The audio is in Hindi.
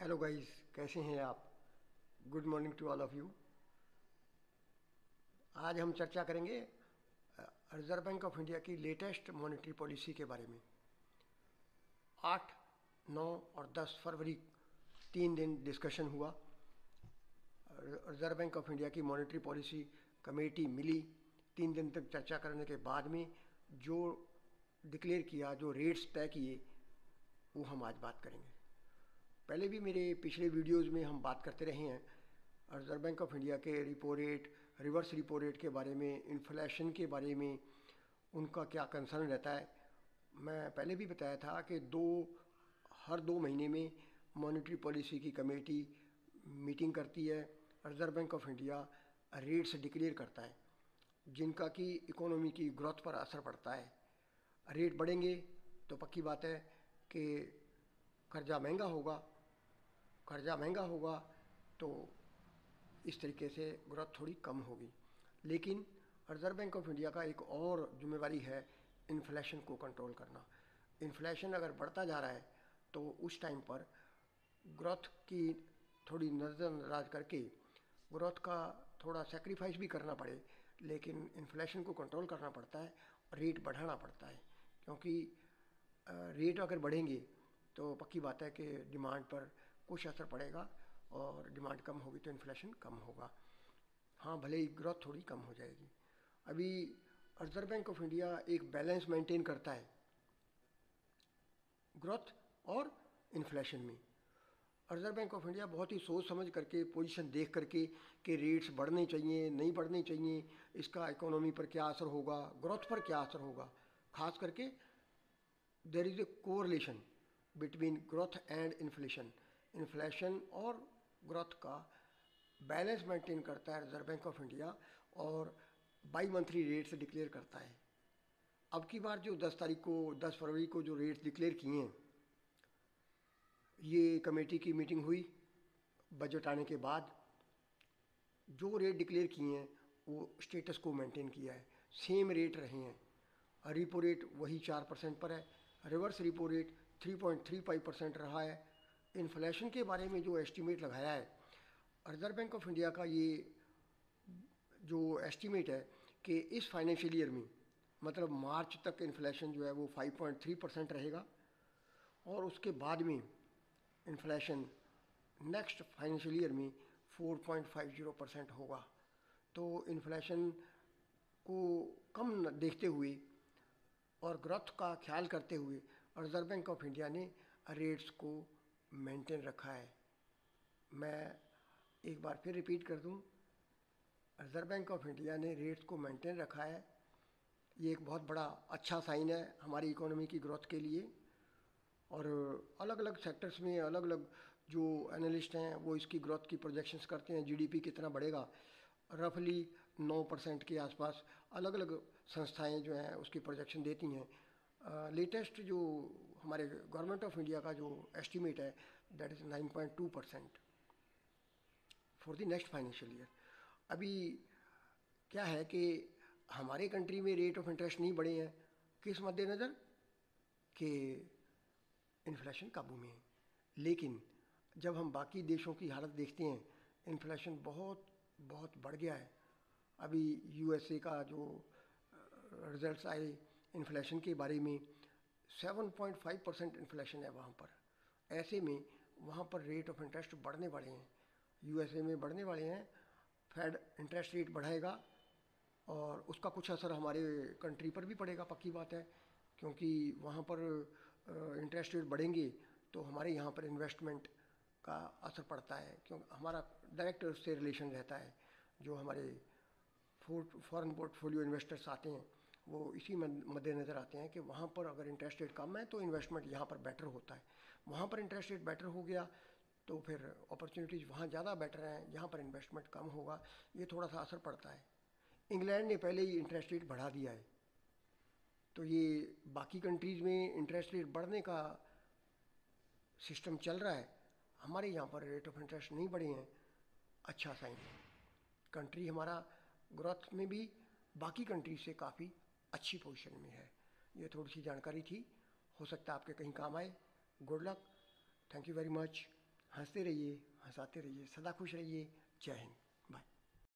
हेलो गाइस, कैसे हैं आप? Good morning to all of you. आज हम चर्चा करेंगे रिजर्व बैंक ऑफ इंडिया की लेटेस्ट मॉनेटरी पॉलिसी के बारे में। 8, 9 और 10 फरवरी 3 दिन डिस्कशन हुआ। रिजर्व बैंक ऑफ इंडिया की मॉनेटरी पॉलिसी कमेटी मिली। 3 दिन तक चर्चा करने के बाद में जो डिक्लेयर किया, जो रेट्स तय किए, वो हम आज बात करेंगे। पहले भी मेरे पिछले वीडियोस में हम बात करते रहे हैं रिजर्व बैंक ऑफ इंडिया के repo rate, reverse repo rate के बारे में, इन्फ्लेशन के बारे में उनका क्या कंसर्न रहता है। मैं पहले भी बताया था कि हर 2 महीने में मॉनेटरी पॉलिसी की कमेटी मीटिंग करती है। Reserve Bank of India rates declare करता है जिनका कि इकोनॉमी की ग्रोथ पर असर पड़ता है। रेट बढ़ेंगे तो पक्की बात है कि कर्जा महंगा होगा तो इस तरीके से ग्रोथ थोड़ी कम होगी। लेकिन रिजर्व बैंक ऑफ इंडिया का एक और जिम्मेवारी है इन्फ्लेशन को कंट्रोल करना। इन्फ्लेशन अगर बढ़ता जा रहा है तो उस टाइम पर ग्रोथ की थोड़ी नज़रअंदाज करके ग्रोथ का थोड़ा सेक्रीफाइस भी करना पड़े, लेकिन इन्फ्लेशन को कंट्रोल करना पड़ता है, रेट बढ़ाना पड़ता है। क्योंकि रेट अगर बढ़ेंगे तो पक्की बात है कि डिमांड पर कुछ असर पड़ेगा और डिमांड कम होगी तो इन्फ्लेशन कम होगा। हाँ, भले ही ग्रोथ थोड़ी कम हो जाएगी। अभी रिजर्व बैंक ऑफ इंडिया एक बैलेंस मेंटेन करता है ग्रोथ और इन्फ्लेशन में। रिजर्व बैंक ऑफ इंडिया बहुत ही सोच समझ करके, पोजीशन देख करके कि रेट्स बढ़ने चाहिए नहीं बढ़ने चाहिए, इसका इकोनॉमी पर क्या असर होगा, ग्रोथ पर क्या असर होगा। खास करके there is a correlation between growth and inflation. Inflation और ग्रोथ का बैलेंस मेंटेन करता है रिजर्व बैंक ऑफ इंडिया और बाई मंथली रेट्स डिक्लेयर करता है। अब की बार जो 10 फरवरी को जो रेट्स डिक्लेयर किए हैं, ये कमेटी की मीटिंग हुई बजट आने के बाद। जो रेट डिक्लेयर किए हैं वो स्टेटस को मेंटेन किया है, सेम रेट रहे हैं। रिपो रेट वही 4% पर है, रिवर्स रिपो रेट 3.35% रहा है। इन्फ्लेशन के बारे में जो एस्टीमेट लगाया है रिजर्व बैंक ऑफ इंडिया का, ये जो एस्टीमेट है कि इस फाइनेंशियल ईयर में, मतलब मार्च तक इन्फ्लेशन जो है वो 5.3% रहेगा और उसके बाद में इन्फ्लेशन नेक्स्ट फाइनेंशियल ईयर में 4.50% होगा। तो इन्फ्लेशन को कम देखते हुए और ग्रोथ का ख्याल करते हुए रिजर्व बैंक ऑफ इंडिया ने रेट्स को मेंटेन रखा है। मैं एक बार फिर रिपीट कर दूं, रिजर्व बैंक ऑफ इंडिया ने रेट्स को मेंटेन रखा है। ये एक बहुत बड़ा अच्छा साइन है हमारी इकोनॉमी की ग्रोथ के लिए। और अलग अलग सेक्टर्स में अलग अलग जो एनालिस्ट हैं वो इसकी ग्रोथ की प्रोजेक्शंस करते हैं। जीडीपी कितना बढ़ेगा, रफली 9% के आसपास अलग अलग संस्थाएं जो हैं उसकी प्रोजेक्शन देती हैं। लेटेस्ट जो हमारे गवर्नमेंट ऑफ इंडिया का जो एस्टीमेट है that is 9.2% for the next financial year. अभी क्या है कि हमारे कंट्री में रेट ऑफ इंटरेस्ट नहीं बढ़े हैं, किस मद्देनज़र कि इन्फ्लेशन काबू में है। लेकिन जब हम बाकी देशों की हालत देखते हैं, इन्फ्लेशन बहुत बहुत बढ़ गया है। अभी यूएसए का जो रिजल्ट्स आए इन्फ्लेशन के बारे में, 7.5% इन्फ्लेशन है वहाँ पर। ऐसे में वहाँ पर रेट ऑफ इंटरेस्ट बढ़ने वाले हैं, यूएसए में बढ़ने वाले हैं। फेड इंटरेस्ट रेट बढ़ाएगा और उसका कुछ असर हमारे कंट्री पर भी पड़ेगा, पक्की बात है। क्योंकि वहाँ पर इंटरेस्ट रेट बढ़ेंगे तो हमारे यहाँ पर इन्वेस्टमेंट का असर पड़ता है, क्योंकि हमारा डायरेक्ट उससे रिलेशन रहता है। जो हमारे फॉरेन पोर्टफोलियो इन्वेस्टर्स आते हैं वो इसी मद्देनज़र आते हैं कि वहाँ पर अगर इंटरेस्ट रेट कम है तो इन्वेस्टमेंट यहाँ पर बेटर होता है। वहाँ पर इंटरेस्ट रेट बेटर हो गया तो फिर अपॉर्चुनिटीज़ वहाँ ज़्यादा बेटर हैं, यहाँ पर इन्वेस्टमेंट कम होगा, ये थोड़ा सा असर पड़ता है। इंग्लैंड ने पहले ही इंटरेस्ट रेट बढ़ा दिया है, तो ये बाकी कंट्रीज़ में इंटरेस्ट रेट बढ़ने का सिस्टम चल रहा है, हमारे यहाँ पर रेट ऑफ इंटरेस्ट नहीं बढ़े हैं, अच्छा साइन है। कंट्री हमारा ग्रोथ में भी बाकी कंट्री से काफ़ी अच्छी पोजीशन में है। ये थोड़ी सी जानकारी थी, हो सकता है आपके कहीं काम आए। Good luck, thank you very much. हंसते रहिए, हंसाते रहिए, सदा खुश रहिए। जय हिंद। बाय।